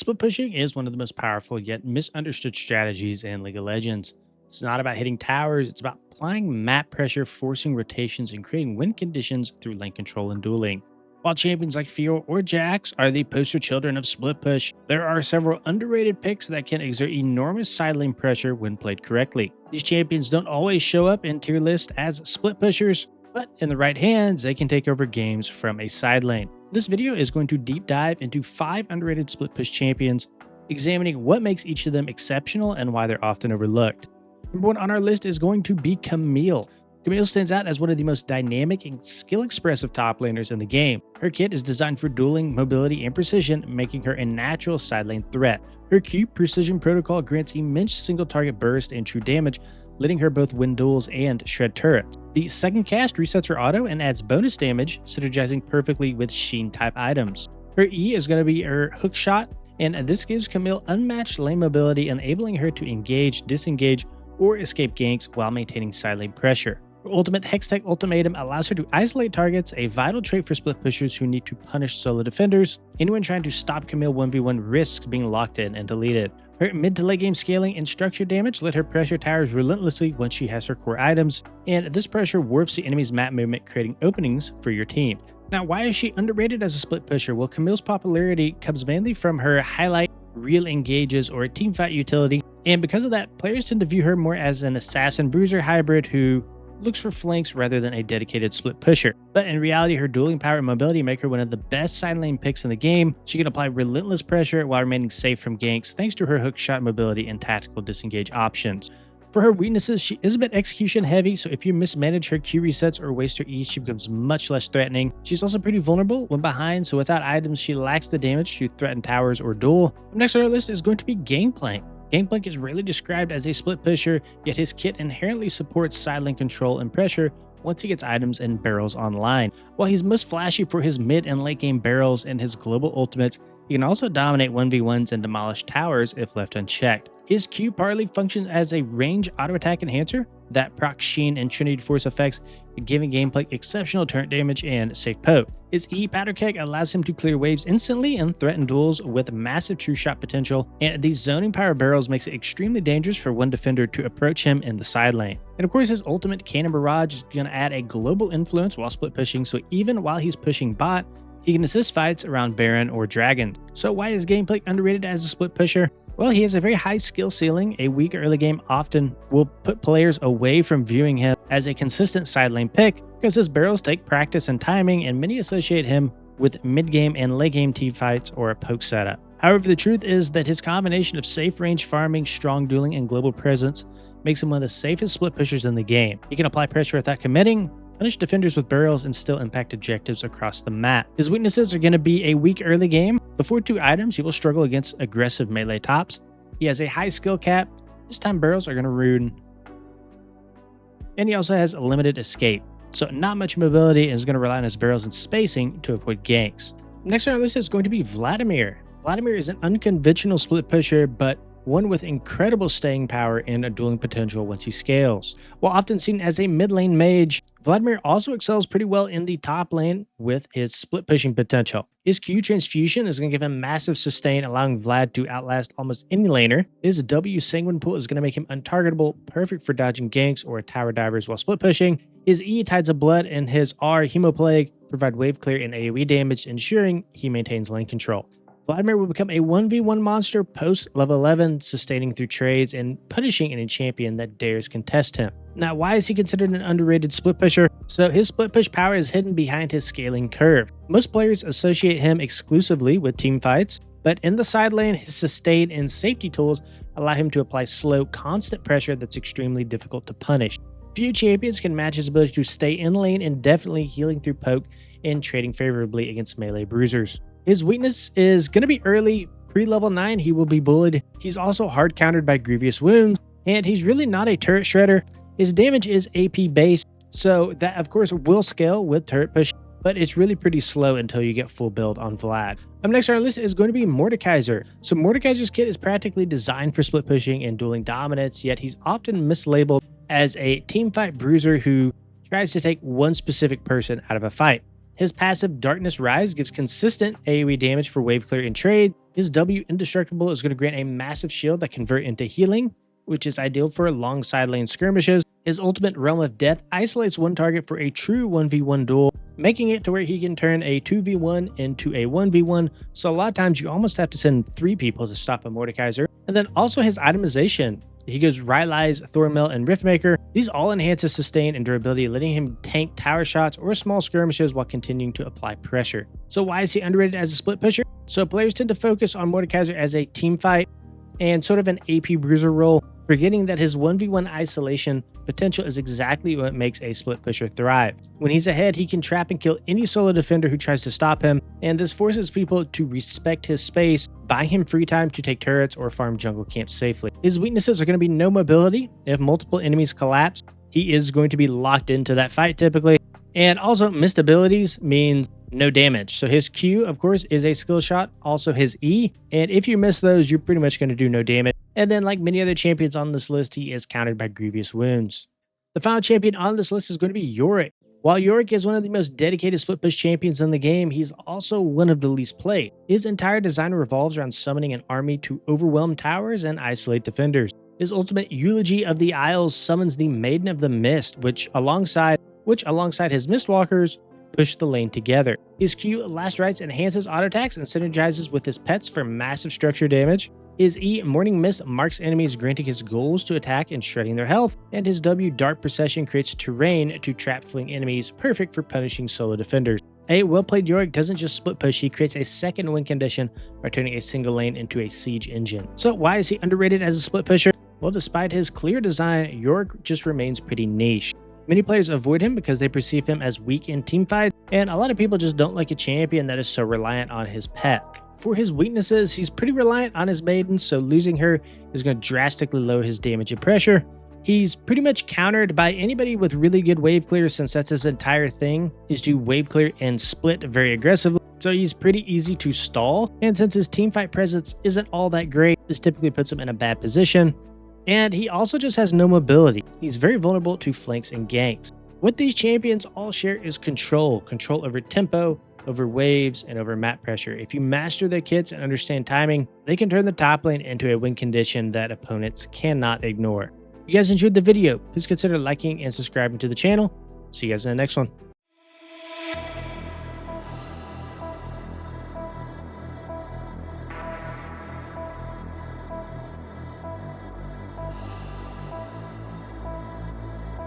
Split pushing is one of the most powerful yet misunderstood strategies in League of Legends. It's not about hitting towers, it's about applying map pressure, forcing rotations, and creating win conditions through lane control and dueling. While champions like Fior or Jax are the poster children of split push, there are several underrated picks that can exert enormous side lane pressure when played correctly. These champions don't always show up in tier lists as split pushers, but in the right hands, they can take over games from a side lane. This video is going to deep dive into 5 underrated split push champions, examining what makes each of them exceptional and why they're often overlooked. Number 1 on our list is going to be Camille. Camille stands out as one of the most dynamic and skill-expressive top laners in the game. Her kit is designed for dueling, mobility, and precision, making her a natural side lane threat. Her Q Precision Protocol grants immense single-target burst and true damage, letting her both win duels and shred turrets. The second cast resets her auto and adds bonus damage, synergizing perfectly with Sheen-type items. Her E is going to be her hook shot, and this gives Camille unmatched lane mobility, enabling her to engage, disengage, or escape ganks while maintaining side lane pressure. Her ultimate Hextech Ultimatum allows her to isolate targets, a vital trait for split pushers who need to punish solo defenders. Anyone trying to stop Camille 1v1 risks being locked in and deleted. Her mid to late game scaling and structure damage let her pressure towers relentlessly once she has her core items, and this pressure warps the enemy's map movement, creating openings for your team. Now, why is she underrated as a split pusher? Well, Camille's popularity comes mainly from her highlight real engages or teamfight utility, and because of that, players tend to view her more as an assassin bruiser hybrid who looks for flanks rather than a dedicated split pusher. But in reality, her dueling power and mobility make her one of the best side lane picks in the game. She can apply relentless pressure while remaining safe from ganks thanks to her hook shot mobility and tactical disengage options. For her weaknesses, she is a bit execution heavy, so if you mismanage her Q resets or waste her E, she becomes much less threatening. She's also pretty vulnerable when behind, so without items, she lacks the damage to threaten towers or duel. Next on our list is going to be Gangplank. Gangplank is rarely described as a split pusher, yet his kit inherently supports side lane control and pressure once he gets items and barrels online. While he's most flashy for his mid and late game barrels and his global ultimates, he can also dominate 1v1s and demolish towers if left unchecked. His Q partly functions as a range auto attack enhancer that procs Sheen and Trinity Force effects, giving Gangplank exceptional turret damage and safe poke. His E Powder Keg allows him to clear waves instantly and threaten duels with massive true shot potential, and these zoning power barrels makes it extremely dangerous for one defender to approach him in the side lane. And of course, his ultimate Cannon Barrage is going to add a global influence while split pushing, so even while he's pushing bot, he can assist fights around Baron or Dragon. So why is Gangplank underrated as a split pusher? Well, he has a very high skill ceiling. A weak early game often will put players away from viewing him as a consistent side lane pick because his barrels take practice and timing, and many associate him with mid-game and late-game team fights or a poke setup. However, the truth is that his combination of safe range farming, strong dueling, and global presence makes him one of the safest split pushers in the game. He can apply pressure without committing, punish defenders with barrels, and still impact objectives across the map. His weaknesses are going to be a weak early game. Before 2 items, he will struggle against aggressive melee tops. He has a high skill cap. This time barrels are going to ruin. And he also has a limited escape, so not much mobility, and is going to rely on his barrels and spacing to avoid ganks. Next on our list is going to be Vladimir. Vladimir is an unconventional split pusher, but one with incredible staying power and a dueling potential once he scales. While often seen as a mid lane mage, Vladimir also excels pretty well in the top lane with his split pushing potential. His Q Transfusion is going to give him massive sustain, allowing Vlad to outlast almost any laner. His W Sanguine Pool is going to make him untargetable, perfect for dodging ganks or tower divers while split pushing. His E Tides of Blood and his R Hemoplague provide wave clear and AoE damage, ensuring he maintains lane control. Vladimir will become a 1v1 monster post level 11, sustaining through trades and punishing any champion that dares contest him. Now, why is he considered an underrated split pusher? So his split push power is hidden behind his scaling curve. Most players associate him exclusively with team fights, but in the side lane, his sustain and safety tools allow him to apply slow, constant pressure that's extremely difficult to punish. Few champions can match his ability to stay in lane indefinitely, healing through poke and trading favorably against melee bruisers. His weakness is going to be early. Pre-level 9, he will be bullied. He's also hard countered by grievous wounds, and he's really not a turret shredder. His damage is AP based, so that of course will scale with turret push, but it's really pretty slow until you get full build on Vlad. Up next on our list is going to be Mordekaiser. So Mordekaiser's kit is practically designed for split pushing and dueling dominance, yet he's often mislabeled as a teamfight bruiser who tries to take one specific person out of a fight. His passive Darkness Rise gives consistent AoE damage for wave clear and trade, His W Indestructible is going to grant a massive shield that convert into healing, which is ideal for long side lane skirmishes. His ultimate Realm of Death isolates one target for a true 1v1 duel, making it to where he can turn a 2v1 into a 1v1, so a lot of times you almost have to send 3 people to stop a Mordekaiser. And then also his itemization. He goes Rylai's, Thornmill, and Riftmaker. These all enhance his sustain and durability, letting him tank tower shots or small skirmishes while continuing to apply pressure. So why is he underrated as a split pusher? So players tend to focus on Mordekaiser as a team fight and sort of an AP bruiser role, forgetting that his 1v1 isolation potential is exactly what makes a split pusher thrive. When he's ahead, he can trap and kill any solo defender who tries to stop him, and this forces people to respect his space, buying him free time to take turrets or farm jungle camps safely. His weaknesses are going to be no mobility. If multiple enemies collapse, he is going to be locked into that fight typically. And also missed abilities means no damage. So his Q, of course, is a skill shot, also his E, and if you miss those, you're pretty much going to do no damage. And then like many other champions on this list, he is countered by grievous wounds. The final champion on this list is going to be Yorick. While Yorick is one of the most dedicated split push champions in the game, he's also one of the least played. His entire design revolves around summoning an army to overwhelm towers and isolate defenders. His ultimate Eulogy of the Isles summons the Maiden of the Mist, which alongside his Mistwalkers, push the lane together. His Q, Last Rites, enhances auto attacks and synergizes with his pets for massive structure damage. His E, Morning Mist, marks enemies, granting his goals to attack and shredding their health. And his W, Dark Procession, creates terrain to trap fleeing enemies, perfect for punishing solo defenders. A well-played Yorick doesn't just split push, he creates a second win condition by turning a single lane into a siege engine. So why is he underrated as a split pusher? Well, despite his clear design, Yorick just remains pretty niche. Many players avoid him because they perceive him as weak in teamfights, and a lot of people just don't like a champion that is so reliant on his pet. For his weaknesses, he's pretty reliant on his maiden, so losing her is going to drastically lower his damage and pressure. He's pretty much countered by anybody with really good wave clear, since that's his entire thing, is to wave clear and split very aggressively. So he's pretty easy to stall, and since his teamfight presence isn't all that great, this typically puts him in a bad position. And he also just has no mobility. He's very vulnerable to flanks and ganks. What these champions all share is control over tempo, over waves, and over map pressure. If you master their kits and understand timing, they can turn the top lane into a win condition that opponents cannot ignore. If you guys enjoyed the video, please consider liking and subscribing to the channel. See you guys in the next one.